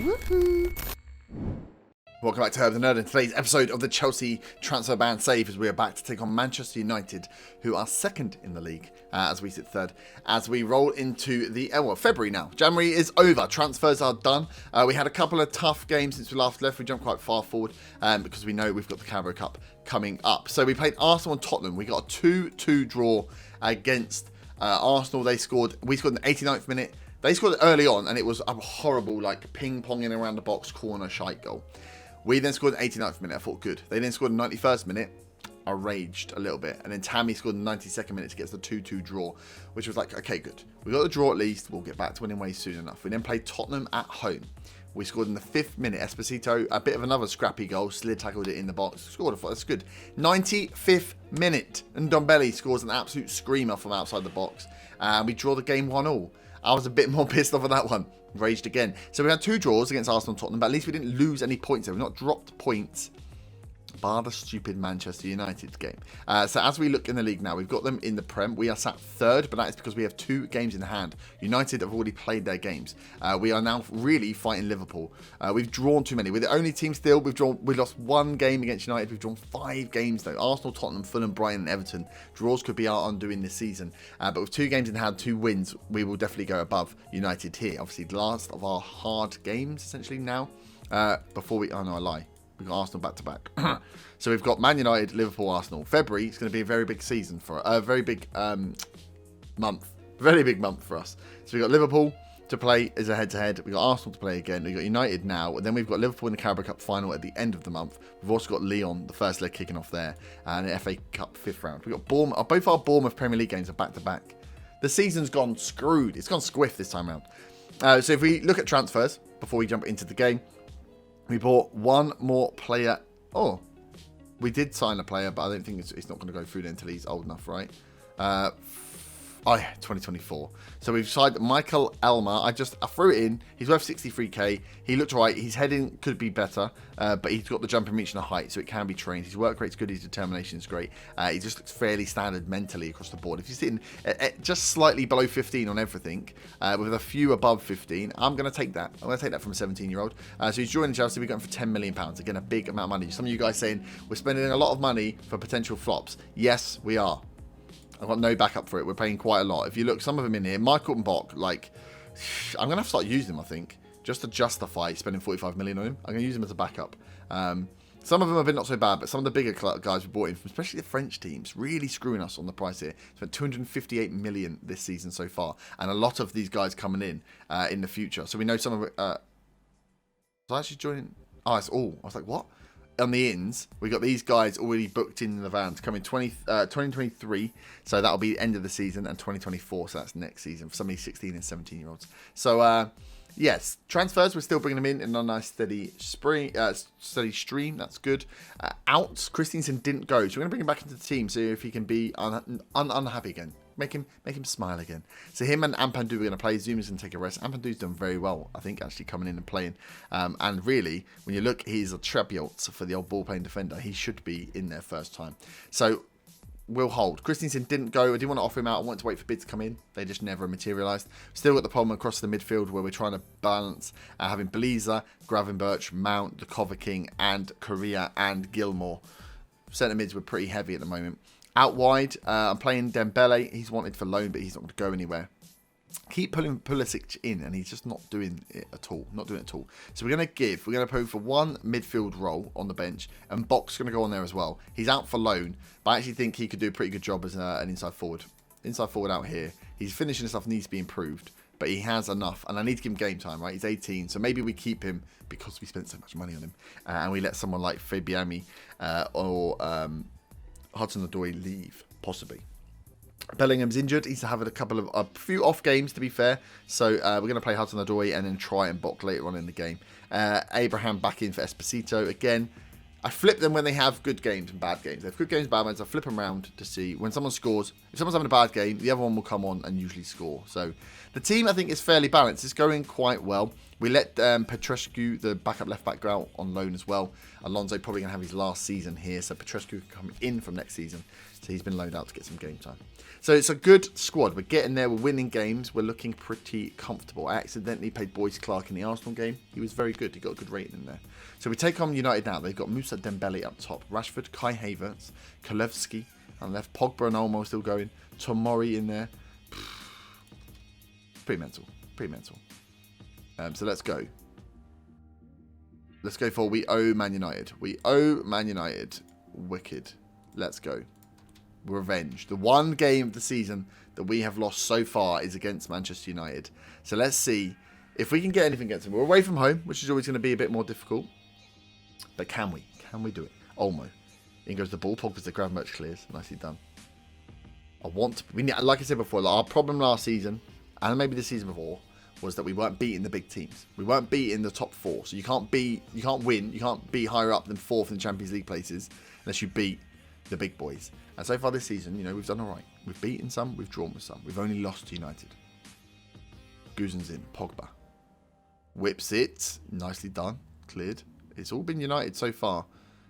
Woohoo! Welcome back to Herb the Nerd, and today's episode of the Chelsea transfer ban save as we are back to take on Manchester United, who are second in the league as we sit third, as we roll into the February now. January is over, transfers are done. We had a couple of tough games since we last left. We jumped quite far forward because we know we've got the Carabao Cup coming up. So we played Arsenal and Tottenham. We got a 2-2 draw against Arsenal. We scored in the 89th minute. They scored early on, and it was a horrible, ping-ponging around the box corner shite goal. We then scored in the 89th minute. I thought, good. They then scored in the 91st minute. I raged a little bit. And then Tammy scored in the 92nd minute to get us the 2-2 draw, which was like, okay, good. We got the draw at least. We'll get back to winning ways soon enough. We then played Tottenham at home. We scored in the 5th minute. Esposito, a bit of another scrappy goal. Slid tackled it in the box. Scored. I thought, that's good. 95th minute. And Ndombele scores an absolute screamer from outside the box. And we draw the game 1-1. I was a bit more pissed off at that one. Raged again. So we had 2 draws against Arsenal and Tottenham, but at least we didn't lose any points there. We've not dropped points, bar the stupid Manchester United game. So as we look in the league now, we've got them in the Prem. We are sat third, but that is because we have 2 games in hand. United have already played their games. We are now really fighting Liverpool. We've drawn too many. We're the only team still. We lost 1 game against United. We've drawn 5 games though. Arsenal, Tottenham, Fulham, Brighton, and Everton. Draws could be our undoing this season. But with 2 games in hand, 2 wins, we will definitely go above United here. Obviously, the last of our hard games essentially now. Before we, oh no, I lie. We've got Arsenal back to back. So we've got Man United, Liverpool, Arsenal. February is going to be a very big season for a very big month. Very big month for us. So we've got Liverpool to play as a head-to-head. We've got Arsenal to play again. We've got United now. And then we've got Liverpool in the Carabao Cup final at the end of the month. We've also got Lyon, the first leg kicking off there. And the FA Cup 5th round. We've got Bournemouth. Both our Bournemouth Premier League games are back-to-back. The season's gone screwed. It's gone squiff this time around. So if we look at transfers before we jump into the game, we bought 1 more player. Oh, we did sign a player, but I don't think it's not going to go through until he's old enough, right? Oh yeah, 2024. So we've signed Michael Elmer. I threw it in. He's worth 63k. He looked right. His heading could be better, but he's got the jumping reach and the height, so it can be trained. His work rate's good. His determination is great. He just looks fairly standard mentally across the board. If you're sitting at just slightly below 15 on everything, with a few above 15, I'm going to take that. I'm going to take that from a 17-year-old. So he's joining Chelsea. We're going for £10 million. Again, a big amount of money. Some of you guys saying we're spending a lot of money for potential flops. Yes, we are. I've got no backup for it. We're paying quite a lot. If you look, some of them in here, Michael and Bock, I'm going to have to start using them, I think, just to justify spending 45 million on him. I'm going to use them as a backup. Some of them have been not so bad, but some of the bigger guys we bought in, especially the French teams, really screwing us on the price here. Spent 258 million this season so far, and a lot of these guys coming in the future. So we know some of it. Was I actually joining? Oh, it's all. I was like, what? On the ins, we got these guys already booked in the van to come in 2023, so that'll be the end of the season, and 2024, so that's next season for some of these 16 and 17-year-olds. So, yes, transfers, we're still bringing them in a nice steady stream. That's good. Out, Christensen didn't go, so we're going to bring him back into the team, see if he can be unhappy again. Make him smile again. So him and Ampandu are going to play. Zuma's going to take a rest. Ampandu's done very well, I think, actually coming in and playing. And really, when you look, he's a Trebiot for the old ball-playing defender. He should be in there first time. So we'll hold. Christensen didn't go. I didn't want to offer him out. I wanted to wait for bids to come in. They just never materialised. Still got the problem across the midfield where we're trying to balance having Belisa, Gravenberch, Mount, the Cover King, and Correa and Gilmore. Centre mids were pretty heavy at the moment. Out wide, I'm playing Dembele. He's wanted for loan, but he's not going to go anywhere. Keep pulling Pulisic in, and he's just not doing it at all. Not doing it at all. So we're going to put for 1 midfield role on the bench, and Bock's going to go on there as well. He's out for loan, but I actually think he could do a pretty good job as an inside forward. Inside forward out here. His finishing stuff needs to be improved, but he has enough, and I need to give him game time, right? He's 18, so maybe we keep him because we spent so much money on him, and we let someone like Fabiani or Hudson-Odoi leave, possibly. Bellingham's injured. He's having a few off games, to be fair. So we're going to play Hudson-Odoi and then try and Bock later on in the game. Abraham back in for Esposito. Again, I flip them when they have good games and bad games. They have good games, bad ones. I flip them around to see when someone scores. If someone's having a bad game, the other one will come on and usually score. So the team, I think, is fairly balanced. It's going quite well. We let Petrescu, the backup left back, go out on loan as well. Alonso probably going to have his last season here, so Petrescu can come in from next season. So he's been loaned out to get some game time. So it's a good squad. We're getting there. We're winning games. We're looking pretty comfortable. I accidentally played Boyce Clark in the Arsenal game. He was very good. He got a good rating in there. So we take on United now. They've got Moussa Dembele up top. Rashford, Kai Havertz, Kalevski on left. Pogba and Olmo still going. Tomori in there. Pretty mental. Pretty mental. So let's go. Let's go for we owe Man United. We owe Man United. Wicked. Let's go. Revenge. The one game of the season that we have lost so far is against Manchester United. So let's see if we can get anything against them. We're away from home, which is always going to be a bit more difficult. But can we? Can we do it? Olmo. In goes the ball. Pogba's the Gravenberch clears. Nicely done. I want to... like I said before, our problem last season, and maybe the season before, was that we weren't beating the big teams. We weren't beating the top four. So you can't win. You can't be higher up than fourth in the Champions League places unless you beat the big boys. And so far this season, you know, we've done all right. We've beaten some, we've drawn with some. We've only lost to United. Guzan's in. Pogba. Whips it. Nicely done. Cleared. It's all been United so far.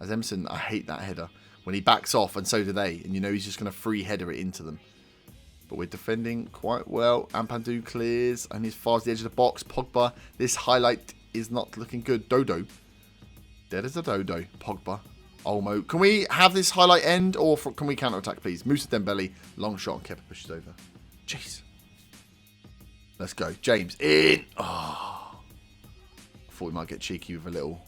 As Emerson, I hate that header. When he backs off, and so do they. And you know he's just going to free header it into them. But we're defending quite well. Ampadu clears. And he's far as the edge of the box. Pogba. This highlight is not looking good. Dodo. Dead as a dodo. Pogba. Olmo. Can we have this highlight end, or can we counter-attack, please? Moussa Dembele, long shot, and Kepa pushes over. Jeez. Let's go. James, in. Oh. Thought we might get cheeky with a little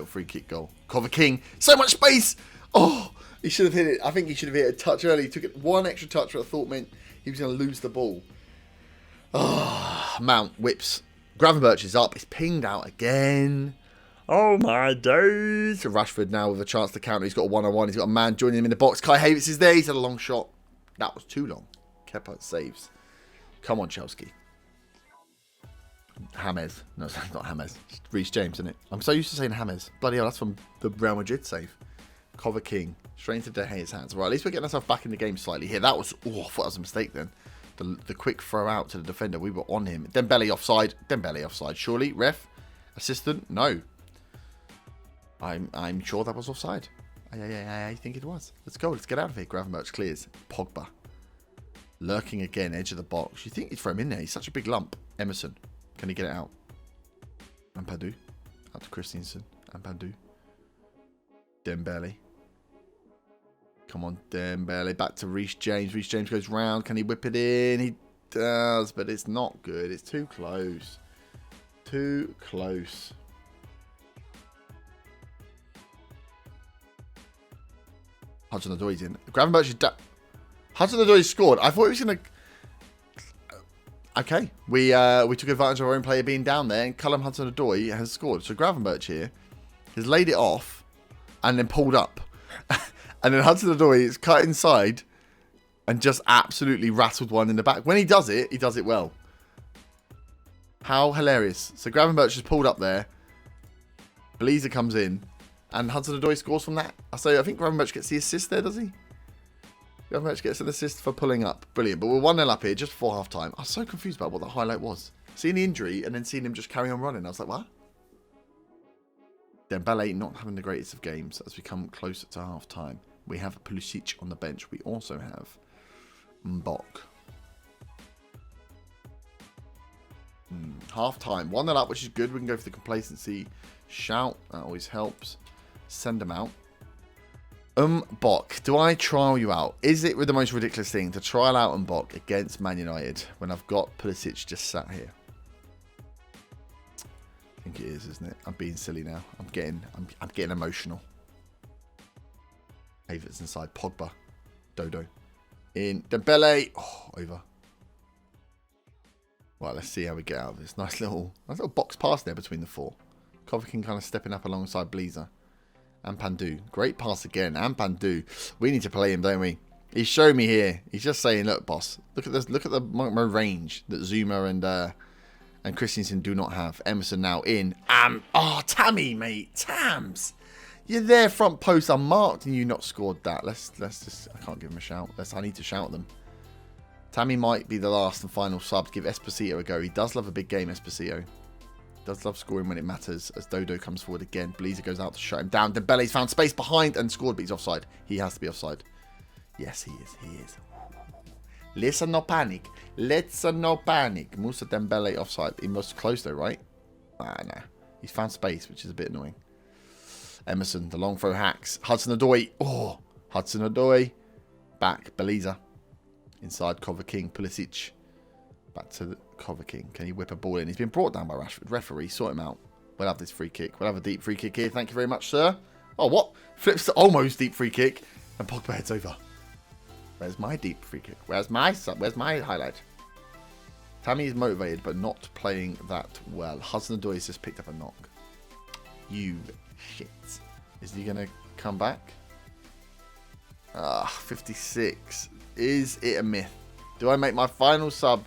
free kick goal. Cover King. So much space. Oh, he should have hit it. I think he should have hit a touch early. He took it one extra touch, but I thought meant he was going to lose the ball. Oh, Mount whips. Gravenberch is up. It's pinged out again. Oh my days. Rashford now with a chance to counter. He's got a one-on-one. He's got a man joining him in the box. Kai Havertz is there. He's had a long shot. That was too long. Kepa saves. Come on, Chelsea. James. No, it's not James. It's Reece James, isn't it? I'm so used to saying James. Bloody hell, that's from the Real Madrid save. Cover King. Straight into De Gea's hands. Right, at least we're getting ourselves back in the game slightly here. That was... Oh, I thought that was a mistake then. The quick throw out to the defender. We were on him. Dembele offside. Dembele offside. Surely. Ref? Assistant? No. I'm sure that was offside. I think it was. Let's go. Let's get out of here. Gravenberch clears. Pogba. Lurking again. Edge of the box. You think he'd throw him in there. He's such a big lump. Emerson. Can he get it out? Ampadu. Out to Christensen. Ampadu. Dembele. Come on, Dembele. Back to Reece James. Reece James goes round. Can he whip it in? He does, but it's not good. It's too close. Too close. Hudson-Odoi in. Gravenberch is down. Hudson-Odoi scored. I thought he was going to... Okay. We took advantage of our own player being down there, and Callum Hudson-Odoi has scored. So Gravenberch here has laid it off and then pulled up. And then Hudson-Odoi is cut inside and just absolutely rattled one in the back. When he does it well. How hilarious. So Gravenberch just pulled up there. Blazer comes in. And Hudson-Odoi scores from that. So I think Gravenberch gets the assist there, does he? Gravenberch gets an assist for pulling up. Brilliant. But we're 1-0 up here just before half-time. I was so confused about what the highlight was. Seeing the injury and then seeing him just carry on running. I was like, what? Dembele not having the greatest of games as we come closer to half-time. We have Pulisic on the bench. We also have Mbok. Half-time. 1-0 up, which is good. We can go for the complacency shout. That always helps. Send them out. Mbok, do I trial you out? Is it the most ridiculous thing to trial out Mbok against Man United when I've got Pulisic just sat here? I think it is, isn't it? I'm being silly now. I'm getting emotional. Havertz inside. Pogba. Dodo. In. Dembele. Oh, over. Right, let's see how we get out of this. Nice little box pass there between the four. Kovacic kind of stepping up alongside Blazer. Ampadu. Great pass again. Ampadu. We need to play him, don't we? He's showing me here. He's just saying, look, boss. Look at this. Look at my range that Zuma and Christensen do not have. Emerson now in. Oh, Tammy, mate. Tams. You're there, front post unmarked, and you not scored that. Let's just... I can't give him a shout. I need to shout them. Tammy might be the last and final sub to give Esposito a go. He does love a big game, Esposito. Does love scoring when it matters. As Dodo comes forward again, Beleza goes out to shut him down. Dembele's found space behind and scored, but he's offside. He has to be offside. Yes, he is. He is. Listen, no panic. Let's no panic. Musa Dembele offside. He must close though, right? Ah, no. He's found space, which is a bit annoying. Emerson, the long throw hacks. Hudson-Odoi. Oh, Hudson-Odoi. Back. Beleza. Inside. Cover King. Pulisic. Back to the Cover King. Can he whip a ball in? He's been brought down by Rashford. Referee, sort him out. We'll have this free kick. We'll have a deep free kick here. Thank you very much, sir. Oh, what? Flips to almost deep free kick. And Pogba heads over. Where's my deep free kick? Where's my highlight? Tammy is motivated, but not playing that well. Hudson-Odoi just picked up a knock. You shit. Is he going to come back? 56. Is it a myth? Do I make my final sub?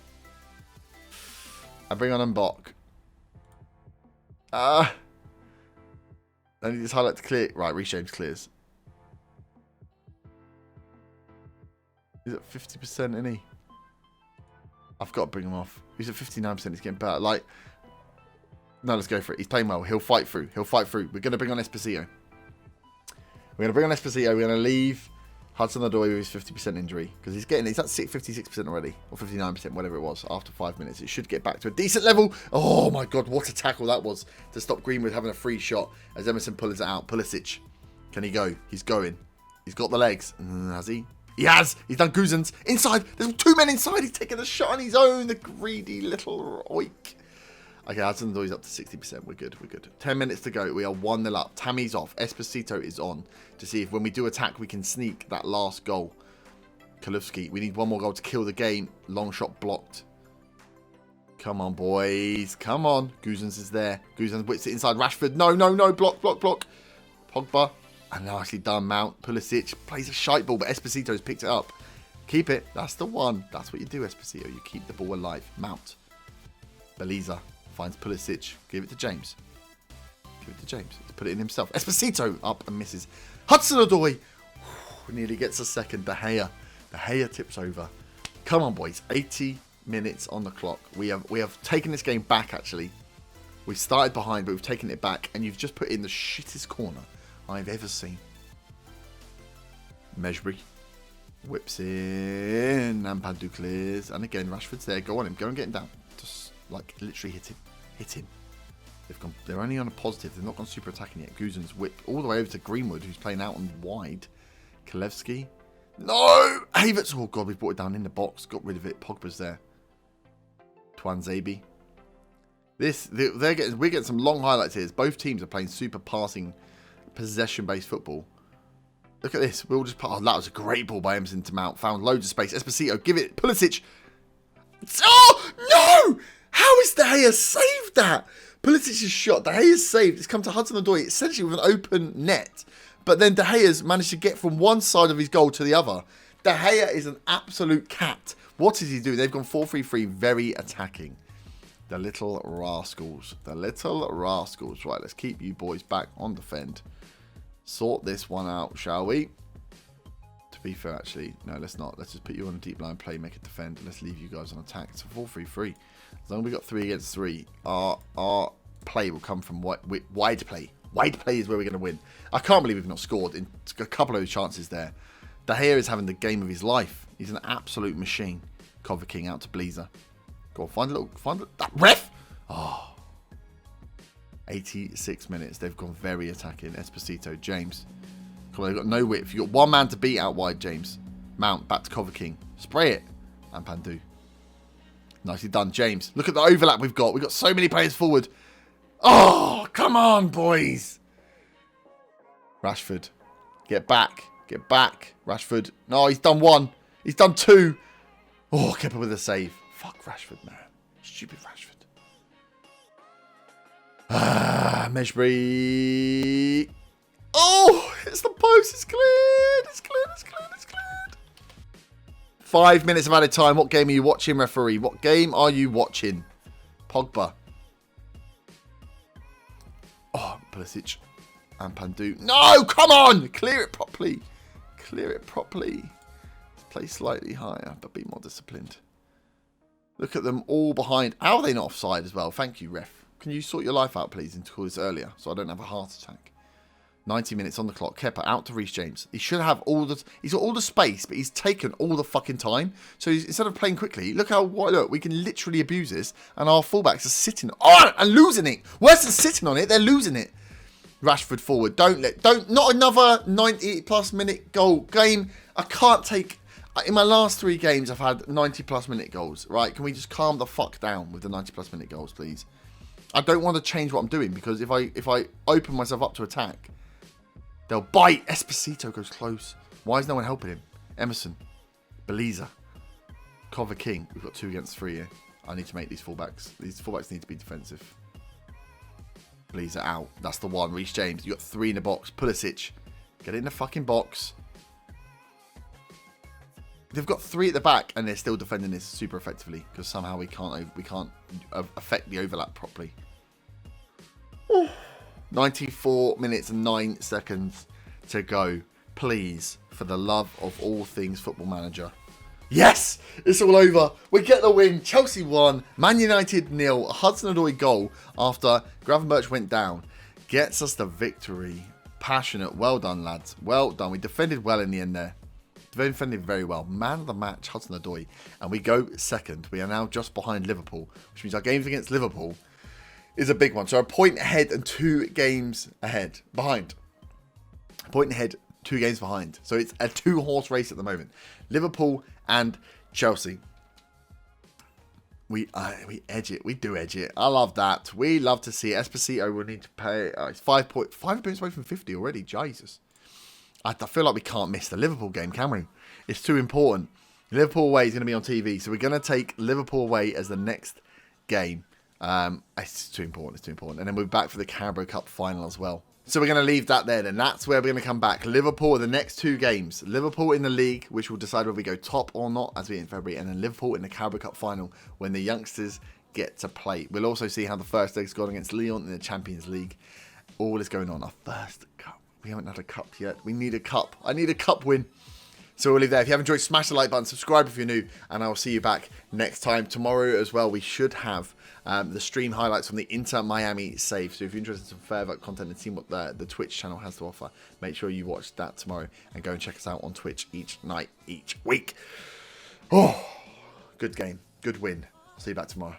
I bring on Mbok. I need this highlight to clear. Right, Reece James clears. He's at 50%, isn't he? I've got to bring him off. He's at 59%. He's getting better. Like, no, let's go for it. He's playing well. He'll fight through. He'll fight through. We're going to bring on Esposito. We're going to bring on Esposito. We're going to leave Hudson-Odoi with his 50% injury. Because he's at 56% already. Or 59%, whatever it was, after 5 minutes. It should get back to a decent level. Oh, my God. What a tackle that was. To stop Greenwood having a free shot. As Emerson pulls it out. Pulisic. Can he go? He's going. He's got the legs. Has he? He has. He's done Guzans. Inside. There's 2 men inside. He's taking a shot on his own. The greedy little oik. Okay, Hudson-Odoi's up to 60%. We're good. We're good. 10 minutes to go. We are 1-0 up. Tammy's off. Esposito is on to see if when we do attack, we can sneak that last goal. Kalufski. We need one more goal to kill the game. Long shot blocked. Come on, boys. Come on. Guzans is there. Guzans whips it inside. Rashford. No, no, no. Block, block, block. Pogba. And nicely done, Mount. Pulisic plays a shite ball, but Esposito's picked it up. Keep it. That's the one. That's what you do, Esposito. You keep the ball alive. Mount. Beleza finds Pulisic. Give it to James. Give it to James. He's put it in himself. Esposito up and misses. Hudson-Odoi nearly gets a second. De Gea tips over. Come on, boys. 80 minutes on the clock. We have taken this game back, actually. We started behind, but we've taken it back. And you've just put in the shittest corner I've ever seen. Mejbri whips in. Nampadu clears. And again, Rashford's there. Go on him. Go and get him down. Just, like, literally hit him. Hit him. They're only on a positive. They've not gone super attacking yet. Guzan's whip all the way over to Greenwood, who's playing out on wide. Kalevski. No! Havertz. Oh, God, we've brought it down in the box. Got rid of it. Pogba's there. Twanzebe. We're getting some long highlights here. Both teams are playing super passing, possession-based football. Look at this. We'll just put. Oh, that was a great ball by Emerson to Mount. Found loads of space. Esposito, give it. Pulisic. Oh, no! How is De Gea saved that? Pulisic's shot. De Gea's saved. It's come to Hudson-Odoi essentially with an open net. But then De Gea's managed to get from one side of his goal to the other. De Gea is an absolute cat. What does he do? They've gone 4-3-3, very attacking. The little rascals. The little rascals. Right, let's keep you boys back on defend. Sort this one out, shall we? To be fair, actually, no, let's not. Let's just put you on a deep line play, make it defend, and let's leave you guys on attack. It's a 4-3-3. As long as we got 3 against 3, our play will come from wide play. Wide play is where we're going to win. I can't believe we've not scored in a couple of chances there. De Gea is having the game of his life. He's an absolute machine. Cover King out to Beleza. Go on, find that ref. Oh, 86 minutes. They've gone very attacking. Esposito, James. Come on, they've got no width. You've got one man to beat out wide, James. Mount, back to Cover King. Spray it. And Pandu. Nicely done, James. Look at the overlap we've got. We've got so many players forward. Oh, come on, boys. Rashford. Get back. Get back. Rashford. No, he's done 1. He's done 2. Oh, kept it with a save. Fuck Rashford, man. Stupid Rashford. Mejbri. Oh, it's the post. It's cleared. It's cleared. It's cleared. It's cleared. 5 minutes of added time. What game are you watching, referee? What game are you watching? Pogba. Oh, Pulisic. And Pandu. No, come on. Clear it properly. Clear it properly. Play slightly higher, but be more disciplined. Look at them all behind. How are they not offside as well? Thank you, ref. Can you sort your life out, please, and call this earlier so I don't have a heart attack? 90 minutes on the clock. Kepa out to Reece James. He should have all the... He's got all the space, but he's taken all the fucking time. So instead of playing quickly, look how... Look, we can literally abuse this, and our fullbacks are sitting on it and losing it. Worse than sitting on it, they're losing it. Rashford forward. Not another 90-plus minute goal game. I can't take... In my last 3 games, I've had 90-plus minute goals, right? Can we just calm the fuck down with the 90-plus minute goals, please? I don't want to change what I'm doing, because if I open myself up to attack, they'll bite. Esposito goes close. Why is no one helping him? Emerson. Beliza. Cover King. We've got 2 against 3 here. I need to make these fullbacks. These fullbacks need to be defensive. Beliza out. That's the one. Reece James. You got 3 in the box. Pulisic. Get in the fucking box. They've got 3 at the back, and they're still defending this super effectively because somehow we can't affect the overlap properly. 94 minutes and 9 seconds to go. Please, for the love of all things Football Manager. Yes! It's all over. We get the win. Chelsea won. Man United 0. A Hudson-Odoi goal after Gravenberch went down. Gets us the victory. Passionate. Well done, lads. Well done. We defended well in the end there. Defended very well. Man of the match, Hudson-Odoi. And we go second. We are now just behind Liverpool, which means our games against Liverpool is a big one. So a point ahead and 2 games ahead. Behind. A point ahead, 2 games behind. So it's a 2-horse race at the moment. Liverpool and Chelsea. We edge it. We do edge it. I love that. We love to see it. Esposito will need to pay. It's 5 points away from 50 already. Jesus. I feel like we can't miss the Liverpool game, can we? It's too important. Liverpool away is going to be on TV, so we're going to take Liverpool away as the next game. It's too important. It's too important. And then we're back for the Carabao Cup final as well. So we're going to leave that there then. That's where we're going to come back. Liverpool are the next 2 games. Liverpool in the league, which will decide whether we go top or not as we in February. And then Liverpool in the Carabao Cup final when the youngsters get to play. We'll also see how the first leg's gone against Lyon in the Champions League. All is going on. Our first cup. We haven't had a cup yet. We need a cup. I need a cup win. So we'll leave there. If you have enjoyed, smash the like button, subscribe if you're new, and I will see you back next time. Tomorrow as well, we should have the stream highlights from the Inter Miami save. So if you're interested in some further content and seeing what the Twitch channel has to offer, make sure you watch that tomorrow and go and check us out on Twitch each night, each week. Oh, good game. Good win. See you back tomorrow.